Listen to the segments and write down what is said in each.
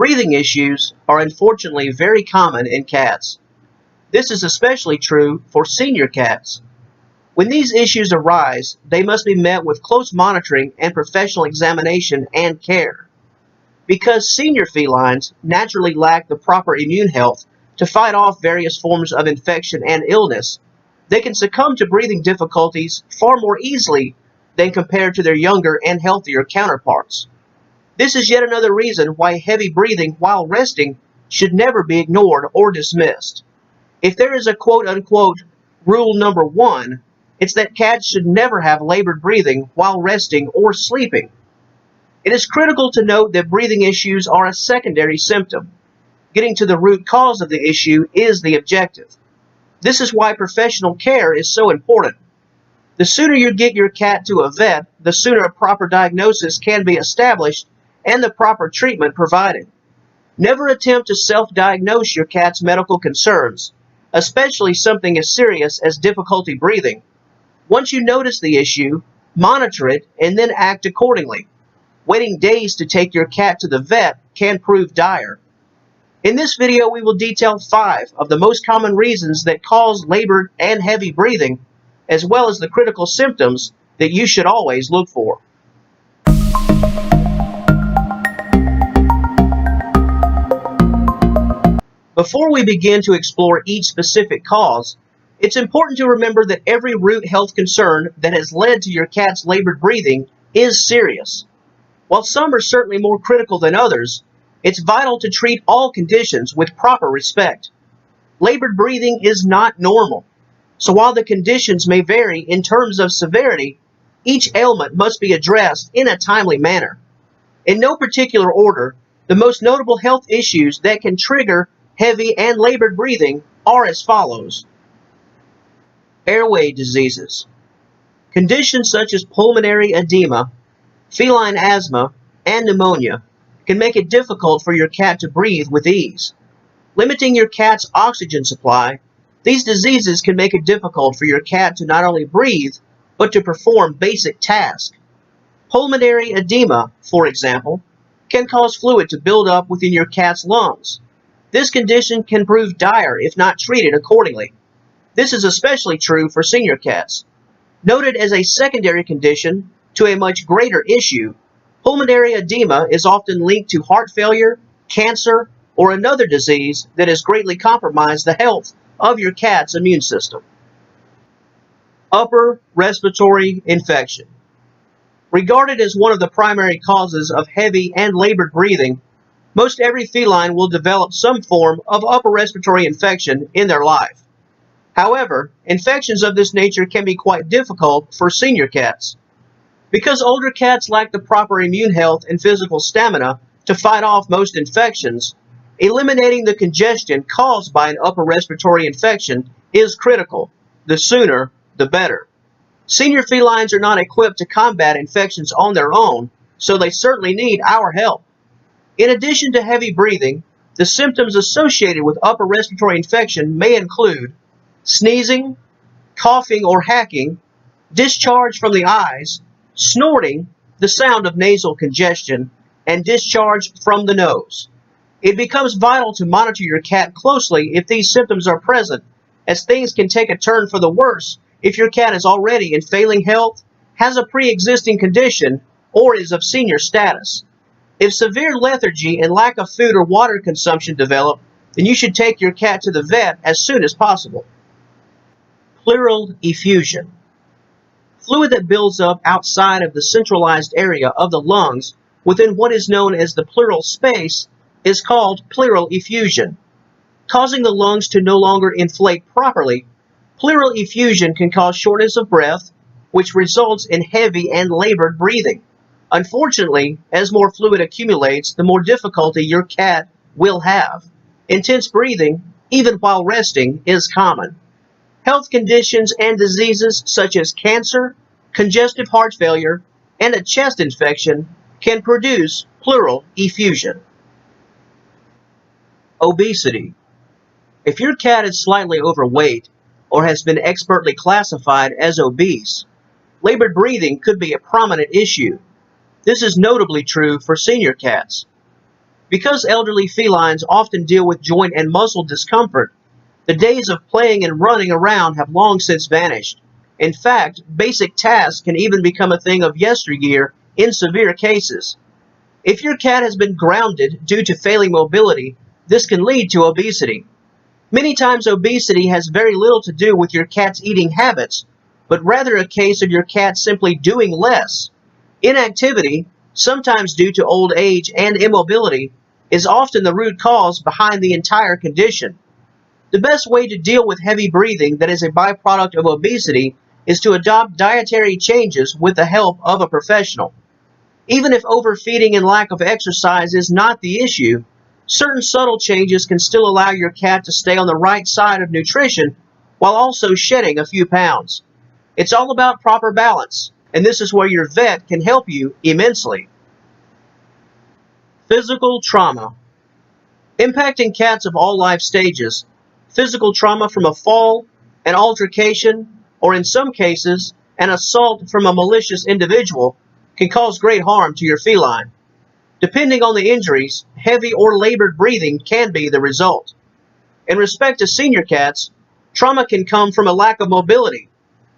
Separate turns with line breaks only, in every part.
breathing issues are unfortunately very common in cats. This is especially true for senior cats. When these issues arise, they must be met with close monitoring and professional examination and care. Because senior felines naturally lack the proper immune health to fight off various forms of infection and illness, they can succumb to breathing difficulties far more easily than compared to their younger and healthier counterparts. This is yet another reason why heavy breathing while resting should never be ignored or dismissed. If there is a quote-unquote rule number 1, it's that cats should never have labored breathing while resting or sleeping. It is critical to note that breathing issues are a secondary symptom. Getting to the root cause of the issue is the objective. This is why professional care is so important. The sooner you get your cat to a vet, the sooner a proper diagnosis can be established and the proper treatment provided. Never attempt to self-diagnose your cat's medical concerns, especially something as serious as difficulty breathing. Once you notice the issue, monitor it and then act accordingly. Waiting days to take your cat to the vet can prove dire. In this video, we will detail 5 of the most common reasons that cause labored and heavy breathing, as well as the critical symptoms that you should always look for. Before we begin to explore each specific cause, it's important to remember that every root health concern that has led to your cat's labored breathing is serious. While some are certainly more critical than others, it's vital to treat all conditions with proper respect. Labored breathing is not normal, so while the conditions may vary in terms of severity, each ailment must be addressed in a timely manner. In no particular order, the most notable health issues that can trigger heavy and labored breathing are as follows. Airway diseases. Conditions such as pulmonary edema, feline asthma, and pneumonia can make it difficult for your cat to breathe with ease. Limiting your cat's oxygen supply, these diseases can make it difficult for your cat to not only breathe, but to perform basic tasks. Pulmonary edema, for example, can cause fluid to build up within your cat's lungs. This condition can prove dire if not treated accordingly. This is especially true for senior cats. Noted as a secondary condition to a much greater issue, pulmonary edema is often linked to heart failure, cancer, or another disease that has greatly compromised the health of your cat's immune system. Upper respiratory infection. Regarded as one of the primary causes of heavy and labored breathing, most every feline will develop some form of upper respiratory infection in their life. However, infections of this nature can be quite difficult for senior cats. Because older cats lack the proper immune health and physical stamina to fight off most infections, eliminating the congestion caused by an upper respiratory infection is critical. The sooner, the better. Senior felines are not equipped to combat infections on their own, so they certainly need our help. In addition to heavy breathing, the symptoms associated with upper respiratory infection may include sneezing, coughing or hacking, discharge from the eyes, snorting, the sound of nasal congestion, and discharge from the nose. It becomes vital to monitor your cat closely if these symptoms are present, as things can take a turn for the worse if your cat is already in failing health, has a pre-existing condition, or is of senior status. If severe lethargy and lack of food or water consumption develop, then you should take your cat to the vet as soon as possible. Pleural effusion. Fluid that builds up outside of the centralized area of the lungs within what is known as the pleural space is called pleural effusion. Causing the lungs to no longer inflate properly, pleural effusion can cause shortness of breath, which results in heavy and labored breathing. Unfortunately, as more fluid accumulates, the more difficulty your cat will have. Intense breathing, even while resting, is common. Health conditions and diseases such as cancer, congestive heart failure, and a chest infection can produce pleural effusion. Obesity. If your cat is slightly overweight or has been expertly classified as obese, labored breathing could be a prominent issue. This is notably true for senior cats. Because elderly felines often deal with joint and muscle discomfort, the days of playing and running around have long since vanished. In fact, basic tasks can even become a thing of yesteryear in severe cases. If your cat has been grounded due to failing mobility, this can lead to obesity. Many times obesity has very little to do with your cat's eating habits, but rather a case of your cat simply doing less. Inactivity, sometimes due to old age and immobility, is often the root cause behind the entire condition. The best way to deal with heavy breathing that is a byproduct of obesity is to adopt dietary changes with the help of a professional. Even if overfeeding and lack of exercise is not the issue, certain subtle changes can still allow your cat to stay on the right side of nutrition while also shedding a few pounds. It's all about proper balance, and this is where your vet can help you immensely. Physical trauma. Impacting cats of all life stages, physical trauma from a fall, an altercation, or in some cases, an assault from a malicious individual can cause great harm to your feline. Depending on the injuries, heavy or labored breathing can be the result. In respect to senior cats, trauma can come from a lack of mobility,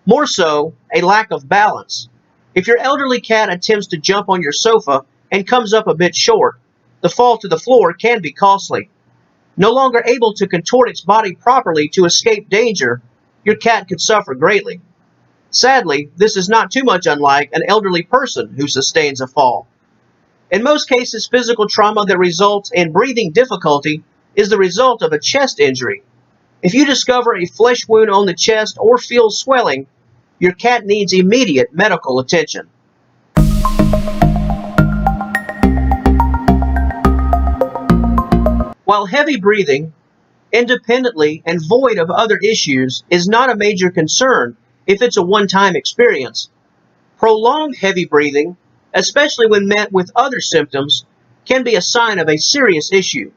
more so, a lack of balance. If your elderly cat attempts to jump on your sofa and comes up a bit short, the fall to the floor can be costly. No longer able to contort its body properly to escape danger, your cat could suffer greatly. Sadly, this is not too much unlike an elderly person who sustains a fall. In most cases, physical trauma that results in breathing difficulty is the result of a chest injury. If you discover a flesh wound on the chest or feel swelling, your cat needs immediate medical attention. While heavy breathing, independently and void of other issues, is not a major concern if it's a one-time experience, prolonged heavy breathing, especially when met with other symptoms, can be a sign of a serious issue.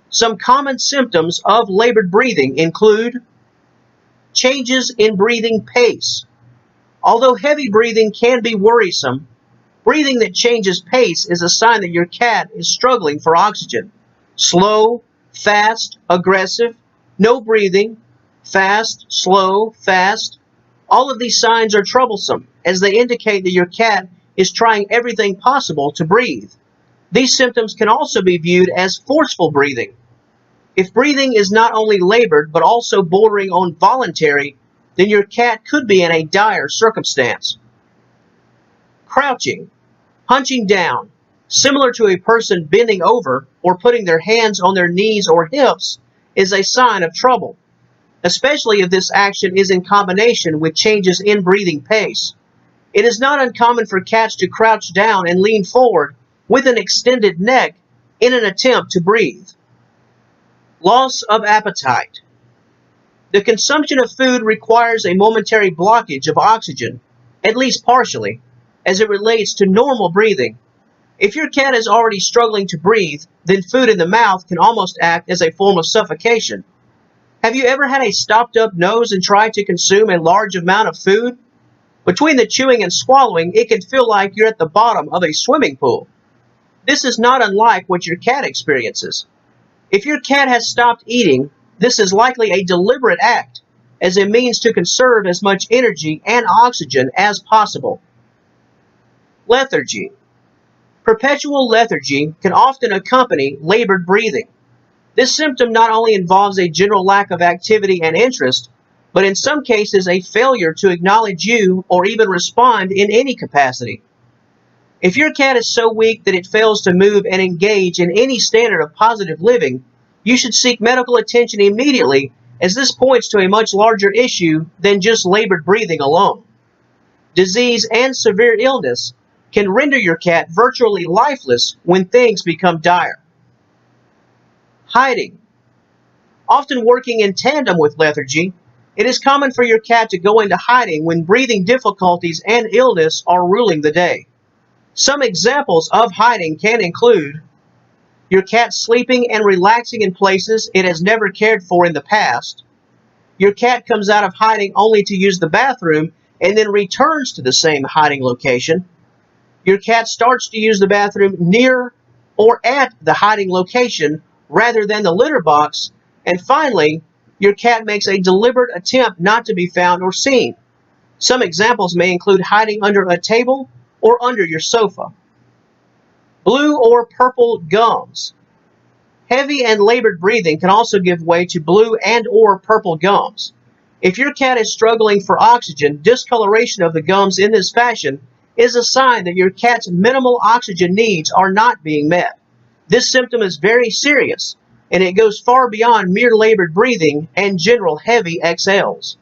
Some common symptoms of labored breathing include changes in breathing pace. Although heavy breathing can be worrisome, breathing that changes pace is a sign that your cat is struggling for oxygen. Slow, fast, aggressive, no breathing, fast, slow, fast. All of these signs are troublesome as they indicate that your cat is trying everything possible to breathe. These symptoms can also be viewed as forceful breathing. If breathing is not only labored but also bordering on voluntary, then your cat could be in a dire circumstance. Crouching, hunching down, similar to a person bending over or putting their hands on their knees or hips, is a sign of trouble, especially if this action is in combination with changes in breathing pace. It is not uncommon for cats to crouch down and lean forward with an extended neck in an attempt to breathe. Loss of appetite. The consumption of food requires a momentary blockage of oxygen, at least partially, as it relates to normal breathing. If your cat is already struggling to breathe, then food in the mouth can almost act as a form of suffocation. Have you ever had a stopped-up nose and tried to consume a large amount of food? Between the chewing and swallowing, it can feel like you're at the bottom of a swimming pool. This is not unlike what your cat experiences. If your cat has stopped eating, this is likely a deliberate act, as a means to conserve as much energy and oxygen as possible. Lethargy. Perpetual lethargy can often accompany labored breathing. This symptom not only involves a general lack of activity and interest, but in some cases a failure to acknowledge you or even respond in any capacity. If your cat is so weak that it fails to move and engage in any standard of positive living, you should seek medical attention immediately, as this points to a much larger issue than just labored breathing alone. Disease and severe illness can render your cat virtually lifeless when things become dire. Hiding. Often working in tandem with lethargy, it is common for your cat to go into hiding when breathing difficulties and illness are ruling the day. Some examples of hiding can include your cat sleeping and relaxing in places it has never cared for in the past. Your cat comes out of hiding only to use the bathroom and then returns to the same hiding location. Your cat starts to use the bathroom near or at the hiding location rather than the litter box. And finally, your cat makes a deliberate attempt not to be found or seen. Some examples may include hiding under a table or under your sofa. Blue or purple gums. Heavy and labored breathing can also give way to blue and or purple gums. If your cat is struggling for oxygen, discoloration of the gums in this fashion is a sign that your cat's minimal oxygen needs are not being met. This symptom is very serious, and it goes far beyond mere labored breathing and general heavy exhales.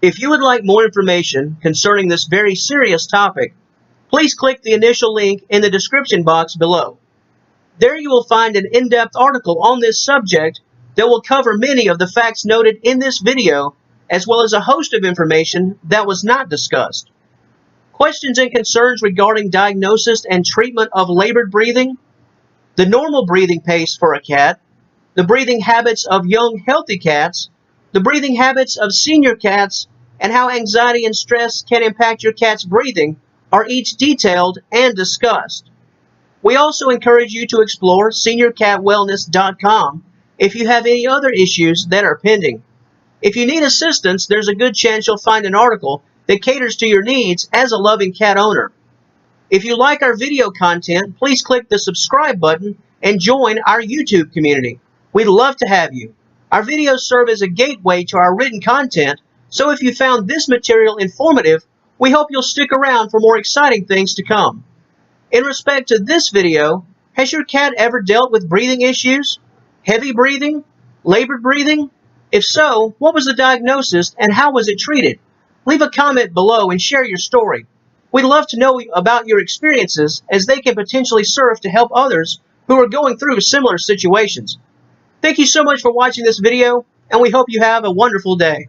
If you would like more information concerning this very serious topic, please click the initial link in the description box below. There you will find an in-depth article on this subject that will cover many of the facts noted in this video, as well as a host of information that was not discussed. Questions and concerns regarding diagnosis and treatment of labored breathing, the normal breathing pace for a cat, the breathing habits of young healthy cats, the breathing habits of senior cats, and how anxiety and stress can impact your cat's breathing are each detailed and discussed. We also encourage you to explore seniorcatwellness.com if you have any other issues that are pending. If you need assistance, there's a good chance you'll find an article that caters to your needs as a loving cat owner. If you like our video content, please click the subscribe button and join our YouTube community. We'd love to have you. Our videos serve as a gateway to our written content, so if you found this material informative, we hope you'll stick around for more exciting things to come. In respect to this video, has your cat ever dealt with breathing issues? Heavy breathing? Labored breathing? If so, what was the diagnosis and how was it treated? Leave a comment below and share your story. We'd love to know about your experiences, as they can potentially serve to help others who are going through similar situations. Thank you so much for watching this video, and we hope you have a wonderful day.